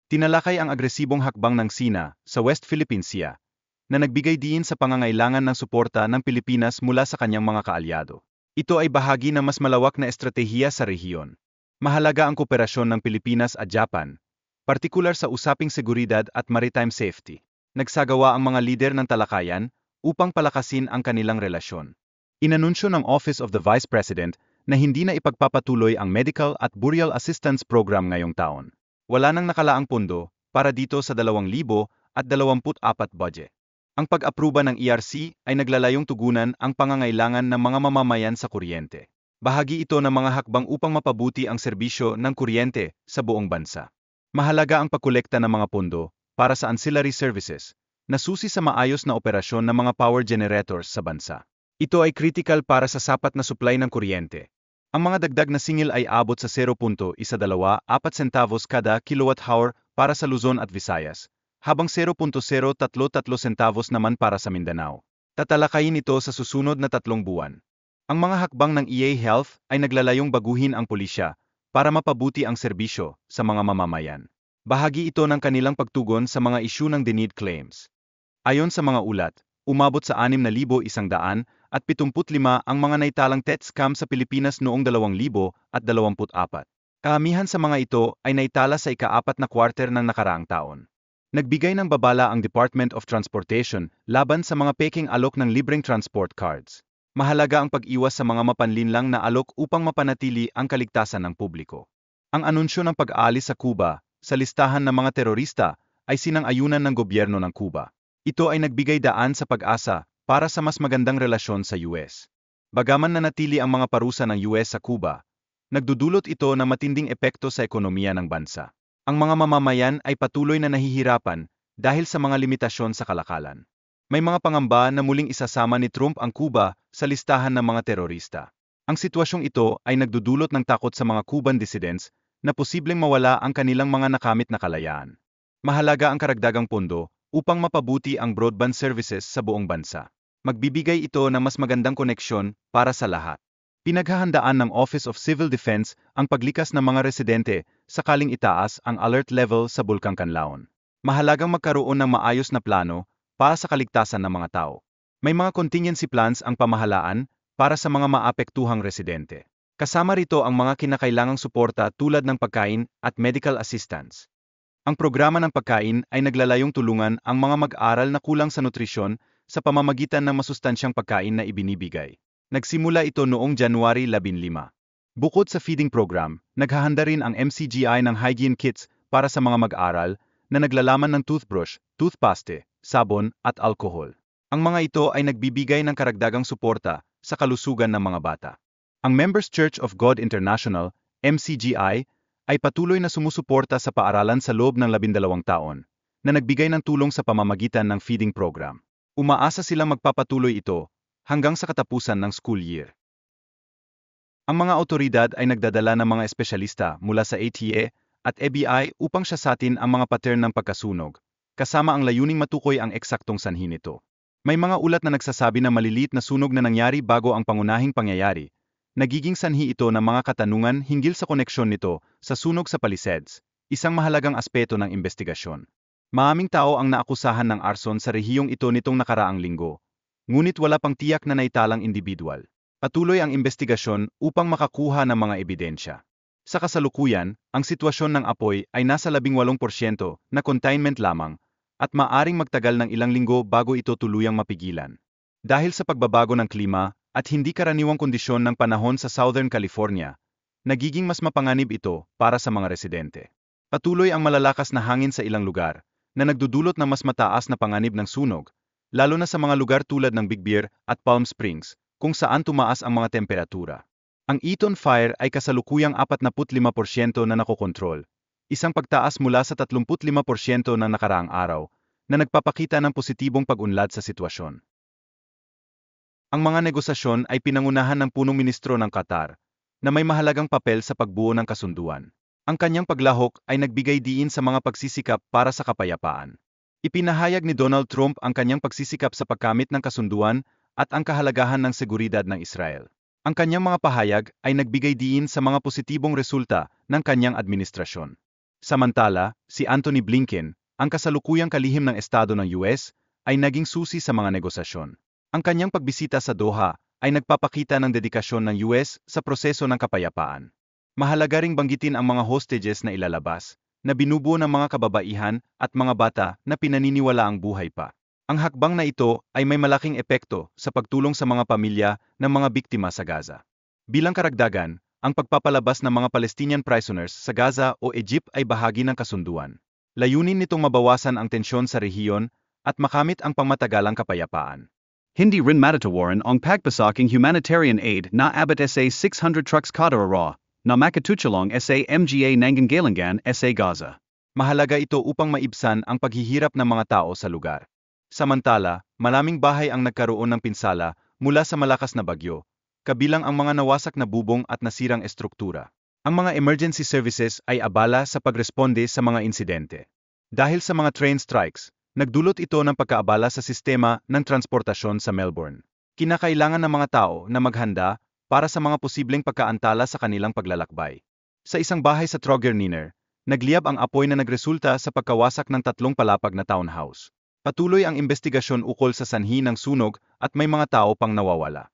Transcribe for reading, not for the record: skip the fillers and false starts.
Tinalakay ang agresibong hakbang ng Sina sa West Philippine Sea na nagbigay diin sa pangangailangan ng suporta ng Pilipinas mula sa kanyang mga kaalyado. Ito ay bahagi ng mas malawak na estratehiya sa rehiyon. Mahalaga ang kooperasyon ng Pilipinas at Japan, partikular sa usaping seguridad at maritime safety. Nagsagawa ang mga lider ng talakayan upang palakasin ang kanilang relasyon. Inanunsyo ng Office of the Vice President na hindi na ipagpapatuloy ang Medical at Burial Assistance Program ngayong taon. Wala nang nakalaang pondo para dito sa 2024 budget. Ang pag-apruba ng ERC ay naglalayong tugunan ang pangangailangan ng mga mamamayan sa kuryente. Bahagi ito ng mga hakbang upang mapabuti ang serbisyo ng kuryente sa buong bansa. Mahalaga ang pagkolekta ng mga pondo para sa ancillary services na susi sa maayos na operasyon ng mga power generators sa bansa. Ito ay critical para sa sapat na supply ng kuryente. Ang mga dagdag na singil ay abot sa 0.124 centavos kada kilowatt-hour para sa Luzon at Visayas, habang 0.033 centavos naman para sa Mindanao. Tatalakayin ito sa susunod na 3 buwan. Ang mga hakbang ng EA Health ay naglalayong baguhin ang pulisya para mapabuti ang serbisyo sa mga mamamayan. Bahagi ito ng kanilang pagtugon sa mga isyu ng denied claims. Ayon sa mga ulat, umabot sa 6,175 ang mga naitalang TET scam sa Pilipinas noong 2024. Karamihan sa mga ito ay naitala sa ika-4 na quarter ng nakaraang taon. Nagbigay ng babala ang Department of Transportation laban sa mga peking alok ng libreng transport cards. Mahalaga ang pag-iwas sa mga mapanlinlang na alok upang mapanatili ang kaligtasan ng publiko. Ang anunsyo ng pag-aalis sa Cuba sa listahan ng mga terorista ay sinang-ayunan ng gobyerno ng Cuba. Ito ay nagbigay daan sa pag-asa para sa mas magandang relasyon sa US. Bagaman nanatili ang mga parusa ng US sa Cuba, nagdudulot ito ng matinding epekto sa ekonomiya ng bansa. Ang mga mamamayan ay patuloy na nahihirapan dahil sa mga limitasyon sa kalakalan. May mga pangamba na muling isasama ni Trump ang Cuba sa listahan ng mga terorista. Ang sitwasyong ito ay nagdudulot ng takot sa mga Cuban dissidents na posibleng mawala ang kanilang mga nakamit na kalayaan. Mahalaga ang karagdagang pondo upang mapabuti ang broadband services sa buong bansa. Magbibigay ito ng mas magandang koneksyon para sa lahat. Pinaghahandaan ng Office of Civil Defense ang paglikas ng mga residente sakaling itaas ang alert level sa Bulkang Kanlaon. Mahalagang magkaroon ng maayos na plano para sa kaligtasan ng mga tao. May mga contingency plans ang pamahalaan para sa mga maapektuhang residente. Kasama rito ang mga kinakailangang suporta tulad ng pagkain at medical assistance. Ang programa ng pagkain ay naglalayong tulungan ang mga mag-aral na kulang sa nutrisyon sa pamamagitan ng masustansyang pagkain na ibinibigay. Nagsimula ito noong January 15. Bukod sa feeding program, naghahanda rin ang MCGI ng hygiene kits para sa mga mag-aral na naglalaman ng toothbrush, toothpaste, sabon at alkohol. Ang mga ito ay nagbibigay ng karagdagang suporta sa kalusugan ng mga bata. Ang Members Church of God International, MCGI, ay patuloy na sumusuporta sa paaralan sa loob ng 12 taon, na nagbigay ng tulong sa pamamagitan ng feeding program. Umaasa silang magpapatuloy ito hanggang sa katapusan ng school year. Ang mga otoridad ay nagdadala ng mga espesyalista mula sa ATA at EBI upang siyasatin ang mga pattern ng pagkasunog, kasama ang layuning matukoy ang eksaktong sanhi nito. May mga ulat na nagsasabi na maliliit na sunog na nangyari bago ang pangunahing pangyayari. Nagiging sanhi ito ng mga katanungan hinggil sa koneksyon nito sa sunog sa Palisades, isang mahalagang aspeto ng investigasyon. Maraming tao ang naakusahan ng arson sa rehiyong ito nitong nakaraang linggo, ngunit wala pang tiyak na naitalang individual. Patuloy ang investigasyon upang makakuha ng mga ebidensya. Sa kasalukuyan, ang sitwasyon ng apoy ay nasa 18% na containment lamang at maaring magtagal ng ilang linggo bago ito tuluyang mapigilan. Dahil sa pagbabago ng klima at hindi karaniwang kondisyon ng panahon sa Southern California, nagiging mas mapanganib ito para sa mga residente. Patuloy ang malalakas na hangin sa ilang lugar na nagdudulot ng mas mataas na panganib ng sunog, lalo na sa mga lugar tulad ng Big Bear at Palm Springs, kung saan tumaas ang mga temperatura. Ang Eaton Fire ay kasalukuyang 45% na nakokontrol, isang pagtaas mula sa 35% ng nakaraang araw, na nagpapakita ng positibong pag-unlad sa sitwasyon. Ang mga negosasyon ay pinangunahan ng punong ministro ng Qatar, na may mahalagang papel sa pagbuo ng kasunduan. Ang kanyang paglahok ay nagbigay diin sa mga pagsisikap para sa kapayapaan. Ipinahayag ni Donald Trump ang kanyang pagsisikap sa pagkamit ng kasunduan at ang kahalagahan ng seguridad ng Israel. Ang kanyang mga pahayag ay nagbigay diin sa mga positibong resulta ng kanyang administrasyon. Samantala, si Antony Blinken, ang kasalukuyang kalihim ng Estado ng US, ay naging susi sa mga negosasyon. Ang kanyang pagbisita sa Doha ay nagpapakita ng dedikasyon ng US sa proseso ng kapayapaan. Mahalaga ring banggitin ang mga hostages na ilalabas, na binubuo ng mga kababaihan at mga bata na pinaniniwala ang buhay pa. Ang hakbang na ito ay may malaking epekto sa pagtulong sa mga pamilya ng mga biktima sa Gaza. Bilang karagdagan, ang pagpapalabas ng mga Palestinian prisoners sa Gaza o Egypt ay bahagi ng kasunduan. Layunin nitong mabawasan ang tensyon sa rehiyon at makamit ang pangmatagalang kapayapaan. Hindi rin matatawaran ang pagpasakang humanitarian aid na abot sa 600 trucks kada araw na makatutulong sa mga nangangailangan sa Gaza. Mahalaga ito upang maibsan ang paghihirap ng mga tao sa lugar. Samantala, maraming bahay ang nagkaroon ng pinsala mula sa malakas na bagyo, kabilang ang mga nawasak na bubong at nasirang estruktura. Ang mga emergency services ay abala sa pagresponde sa mga insidente. Dahil sa mga train strikes, nagdulot ito ng pagkaabala sa sistema ng transportasyon sa Melbourne. Kinakailangan ng mga tao na maghanda para sa mga posibleng pagkaantala sa kanilang paglalakbay. Sa isang bahay sa Trogerninner, nagliyab ang apoy na nagresulta sa pagkawasak ng 3 palapag na townhouse. Patuloy ang investigasyon ukol sa sanhi ng sunog at may mga tao pang nawawala.